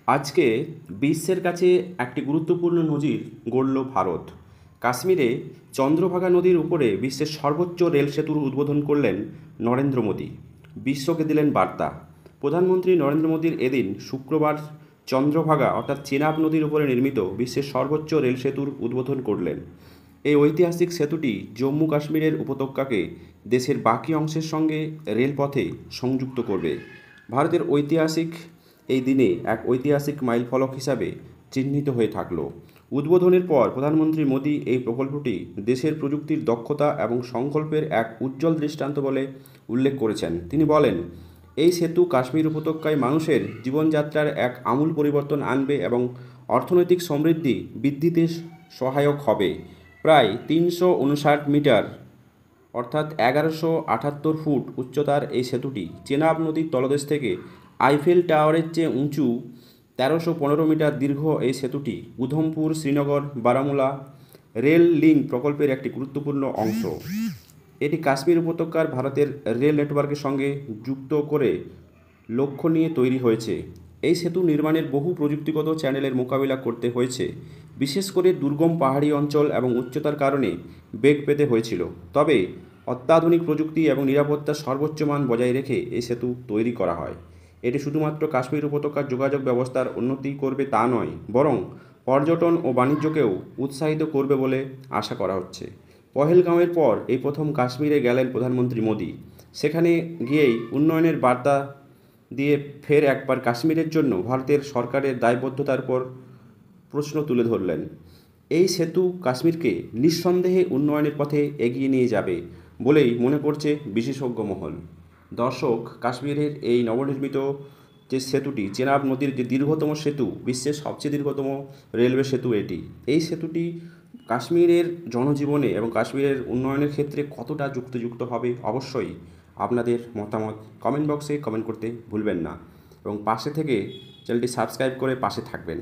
আজকে বিশ্বের কাছে একটি গুরুত্বপূর্ণ নজির গড়ল ভারত। কাশ্মীরে চন্দ্রভাগা নদীর উপরে বিশ্বের সর্বোচ্চ রেল সেতুর উদ্বোধন করলেন নরেন্দ্র মোদী। বিশ্বকে দিলেন বার্তা। প্রধানমন্ত্রী নরেন্দ্র মোদীর এদিন শুক্রবার চন্দ্রভাগা অর্থাৎ চেনাব নদীর উপরে নির্মিত বিশ্বের সর্বোচ্চ রেল সেতুর উদ্বোধন করলেন। এই ঐতিহাসিক সেতুটি জম্মু কাশ্মীরের উপত্যকাকে দেশের বাকি অংশের সঙ্গে রেলপথে সংযুক্ত করবে। ভারতের ঐতিহাসিক এই দিনে এক ঐতিহাসিক মাইলফলক হিসাবে চিহ্নিত হয়ে থাকল। উদ্বোধনের পর প্রধানমন্ত্রী মোদী এই প্রকল্পটি দেশের প্রযুক্তির দক্ষতা এবং সংকল্পের এক উজ্জ্বল দৃষ্টান্ত বলে উল্লেখ করেছেন। তিনি বলেন, এই সেতু কাশ্মীর উপত্যকায় মানুষের জীবনযাত্রার এক আমূল পরিবর্তন আনবে এবং অর্থনৈতিক সমৃদ্ধি বৃদ্ধিতে সহায়ক হবে। প্রায় ৩৫৯ মিটার অর্থাৎ ১১৭৮ ফুট উচ্চতার এই সেতুটি চেনাব নদীর তলদেশ থেকে আইফেল টাওয়ারের চেয়ে উঁচু। ১৩১৫ মিটার দীর্ঘ এই সেতুটি উধমপুর, শ্রীনগর, বারামুলা রেল লিঙ্ক প্রকল্পের একটি গুরুত্বপূর্ণ অংশ। এটি কাশ্মীর উপত্যকার ভারতের রেল নেটওয়ার্কের সঙ্গে যুক্ত করে লক্ষ্য নিয়ে তৈরি হয়েছে। এই সেতু নির্মাণের বহু প্রযুক্তিগত চ্যালেঞ্জের মোকাবিলা করতে হয়েছে, বিশেষ করে দুর্গম পাহাড়ি অঞ্চল এবং উচ্চতার কারণে বেগ পেতে হয়েছিল। তবে অত্যাধুনিক প্রযুক্তি এবং নিরাপত্তার সর্বোচ্চ মান বজায় রেখে এই সেতু তৈরি করা হয়। এটি শুধুমাত্র কাশ্মীর উপত্যকার যোগাযোগ ব্যবস্থার উন্নতি করবে তা নয়, বরং পর্যটন ও বাণিজ্যকেও উৎসাহিত করবে বলে আশা করা হচ্ছে। পহেলগাঁওয়ের পর এই প্রথম কাশ্মীরে গেলেন প্রধানমন্ত্রী মোদী। সেখানে গিয়েই উন্নয়নের বার্তা দিয়ে ফের একবার কাশ্মীরের জন্য ভারতের সরকারের দায়বদ্ধতার পর প্রশ্ন তুলে ধরলেন। এই সেতু কাশ্মীরকে নিঃসন্দেহে উন্নয়নের পথে এগিয়ে নিয়ে যাবে বলেই মনে করছে বিশেষজ্ঞ মহল। দর্শক, কাশ্মীরের এই নবনির্মিত যে সেতুটি, চেনাব নদীর যে দীর্ঘতম সেতু, বিশ্বের সবচেয়ে দীর্ঘতম রেলওয়ে সেতু এটি। এই সেতুটি কাশ্মীরের জনজীবনে এবং কাশ্মীরের উন্নয়নের ক্ষেত্রে কতটা যুক্ত হবে, অবশ্যই আপনাদের মতামত কমেন্ট বক্সে কমেন্ট করতে ভুলবেন না এবং পাশে থেকে চ্যানেলটি সাবস্ক্রাইব করে পাশে থাকবেন।